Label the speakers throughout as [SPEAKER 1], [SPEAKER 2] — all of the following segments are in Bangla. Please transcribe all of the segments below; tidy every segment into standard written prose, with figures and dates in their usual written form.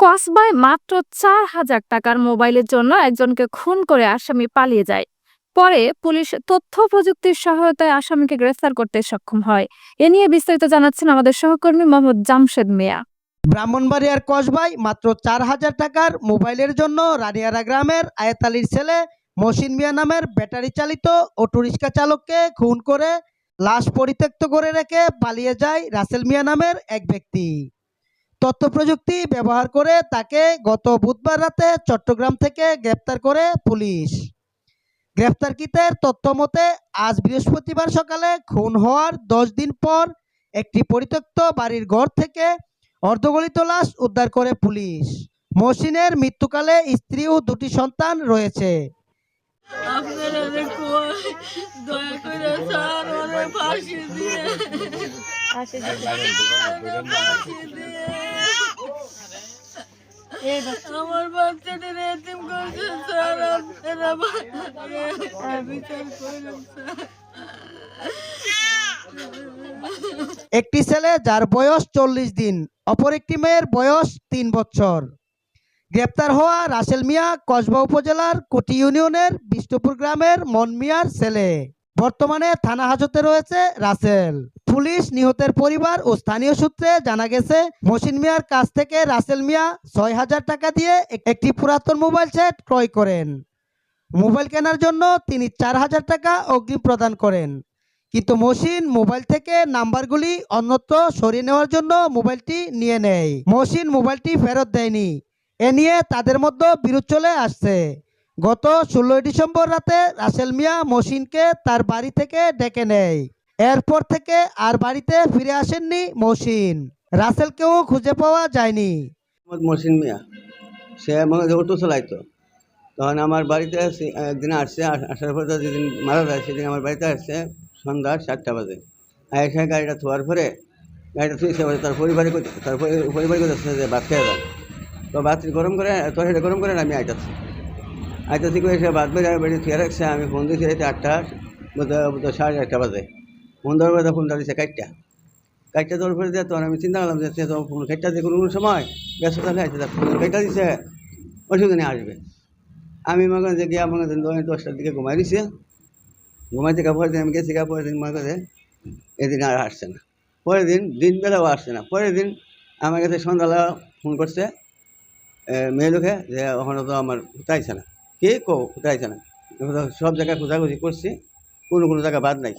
[SPEAKER 1] কসবায় মাত্র ৪,০০০ টাকার মোবাইলের জন্য একজনকে খুন করে আসামি পালিয়ে যায়। পরে পুলিশ তথ্য প্রযুক্তির সহায়তায় আসামিকে গ্রেফতার করতে সক্ষম হয়। এ নিয়ে বিস্তারিত জানাচ্ছেন আমাদের সহকর্মী মোহাম্মদ জামশেদ মিয়া।
[SPEAKER 2] ব্রাহ্মণবাড়িয়ার কসবায় মাত্র ৪,০০০ টাকার মোবাইলের জন্য রানিয়ারা গ্রামের আয়েত আলীর ছেলে মহসিন মিয়া নামের ব্যাটারি চালিত অটোরিক্সা চালককে খুন করে লাশ পরিত্যক্ত করে রেখে পালিয়ে যায় রাসেল মিয়া নামের এক ব্যক্তি। তথ্য প্রযুক্তি ব্যবহার করে তাকে গত বুধবার রাতে চট্টগ্রাম থেকে গ্রেপ্তার করে পুলিশ। গ্রেপ্তারকৃতের তথ্য মতে আজ বৃহস্পতিবার সকালে খুন হওয়ার ১০ দিন পর একটি পরিত্যক্ত বাড়ির ঘর থেকে অর্ধগলিত লাশ উদ্ধার করে পুলিশ। মহসিনের মৃত্যুকালে স্ত্রী ও দুটি সন্তান রয়েছে।
[SPEAKER 3] আমার বাচ্চাদের এতিম করছে স্যার, আপনারা বিচার করুন স্যার।
[SPEAKER 2] একটি ছেলে যার বয়স ৪০ দিন, অপর একটি মেয়ের বয়স ৩ বছর। গ্রেপ্তার হওয়া রাসেল মিয়া কসবা উপজেলার কোটি ইউনিয়নের বিষ্ণুপুর গ্রামের মন মিয়ার ছেলে। বর্তমানে থানা হাজতে রয়েছে রাসেল। পুলিশ, নিহতের পরিবার ও স্থানীয় সূত্রে জানা গেছে, মহসিন মিয়ার কাছ থেকে রাসেল মিয়া ৬,০০০ টাকা দিয়ে একটি পুরাতন মোবাইল সেট ক্রয় করেন। মোবাইল কেনার জন্য তিনি ৪,০০০ টাকা অগ্রিম প্রদান করেন, কিন্তু মহসিন মোবাইল থেকে নাম্বারগুলি অন্যত্র সরিয়ে নেওয়ার জন্য মোবাইলটি নিয়ে নেয়। মহসিন মোবাইলটি ফেরত দেয়নি। এ নিয়ে তাদের মধ্যে বিরোধ চলে আসছে। গত ১৬ ডিসেম্বর রাতে রাসেল মিয়া মহসিনকে তার বাড়ি থেকে ডেকে নেয়। এরপর থেকে আর বাড়িতে ফিরে আসেননি মহসিন। রাসেলকেও খুঁজে পাওয়া যায়নি।
[SPEAKER 4] মহসিন মিয়া সে অটো চালাইতো, তখন আমার বাড়িতে একদিন আসছে। আসার পরে যেদিন মারা যায় সেদিন আমার বাড়িতে আসছে সন্ধ্যা ৭টা বাজে। এসে গাড়িটা থোয়ার পরে গাড়িটা থুয়েছে, তার পরিবারে করতেছে যে ভাত খেয়ে যান। তো ভাত গরম করে তরকারিটা গরম করে আমি আইতাছি করে সে ভাত বেড়ে থুয়ে রাখছে। আমি ফোন দিয়েছি ৮টা ৮:৩০ বাজে। ফোন দেওয়ার পরে ফোনটা দিচ্ছে কাটটা দেওয়ার পরে দিয়ে তখন আমি চিন্তা করলাম যে ফোন কাটটা দিয়ে কোনো সময় ব্যস্ত থাকলে আসছে, ফোন কাটটা দিচ্ছে অসুবিধা নিয়ে আসবে। আমি মনে করেন যে গিয়ে মনে করেন 10টার দিকে ঘুমাই দিছে। ঘুমাই থেকে পরের দিন আমি গেছি, পরের দিন মনে করে এদিন আর আসছে না। পরের দিন দিনবেলাও আসছে না। পরের দিন আমার কাছে সন্ধ্যাবেলা ফোন করছে মেয়ে লোকে যে ওখানে তো আমার কোথায়ছে না। কে কোথায়ছে না, সব জায়গায় খোঁজাখুঁজি করছি, কোনো জায়গা বাদ নাই।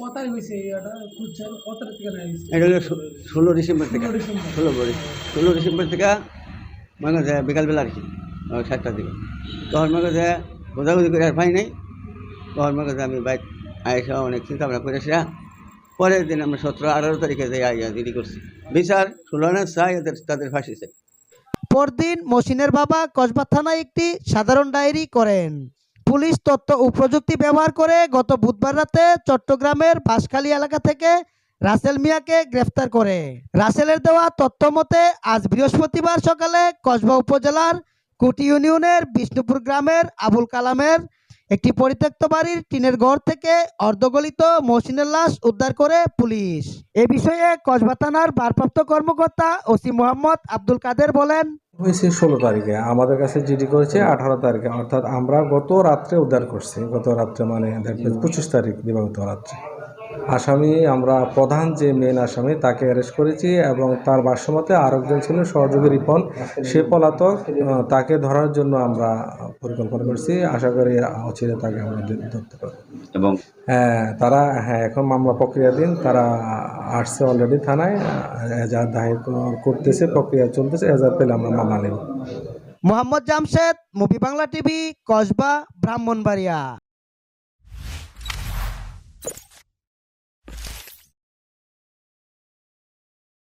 [SPEAKER 4] এটা হলো 16 ডিসেম্বর থেকে 16 ডিসেম্বর থেকে মনে করছে বিকালবেলা আর কি 7টার দিকে। তখন মনে করছে খোঁজাখুঁজি করে আর পাই নাই। তখন মনে করছে আমি বাইক আইসা অনেক চিন্তা ভাবনা করে আসা। পরের দিন আমরা 17-18 তারিখে যাই আইয়া দিদি করছি বিচার 16 চাই তাদের ফাঁসি চাই।
[SPEAKER 2] পরদিন মহসিনের বাবা কসবা থানায় একটি সাধারণ ডায়েরি করেন। পুলিশ তথ্য ও প্রযুক্তি ব্যবহার করে গত বুধবার রাতে চট্টগ্রামের বাঁশখালী এলাকা থেকে রাসেল মিয়াকে গ্রেফতার করে। রাসেলের দেওয়া তথ্য মতে আজ বৃহস্পতিবার সকালে কসবা উপজেলার কোটি ইউনিয়নের বিষ্ণুপুর গ্রামের আবুল কালামের একটি পরিত্যক্ত বাড়ির টিনের ঘর থেকে অর্ধগলিত মহসিনের লাশ উদ্ধার করে পুলিশ। এ বিষয়ে কসবা থানার ভারপ্রাপ্ত কর্মকর্তা ওসি মোহাম্মদ আব্দুল কাদের বলেন,
[SPEAKER 5] হয়েছে 16 তারিখে, আমাদের কাছে জিডি করেছে 18 তারিখে, অর্থাৎ আমরা গত রাত্রে উদ্ধার করছি। গত রাত্রে মানে 25 তারিখ দিবাগত রাত্রে আসামি, আমরা প্রধান যে মেন আসামি তাকে অ্যারেস্ট করেছি এবং তার ভাষ্যমতে আরেকজন ছিল সহযোগী রিপন, সে পলাতক। তাকে ধরার জন্য আমরা পরিকল্পনা করছি। আশা করি অচিরে তাকে আমরা ধরতে পারব। এবং তারা এখন মামলা প্রক্রিয়াধীন, তারা আসছে অলরেডি থানায়, এজাহার দায়ের করতেছে, প্রক্রিয়া চলতেছে। এজাহার পেলে আমরা মামলা নেব।
[SPEAKER 2] Mohammad Jamshed, movie Bangla TV, Kasba, Brahmanbaria.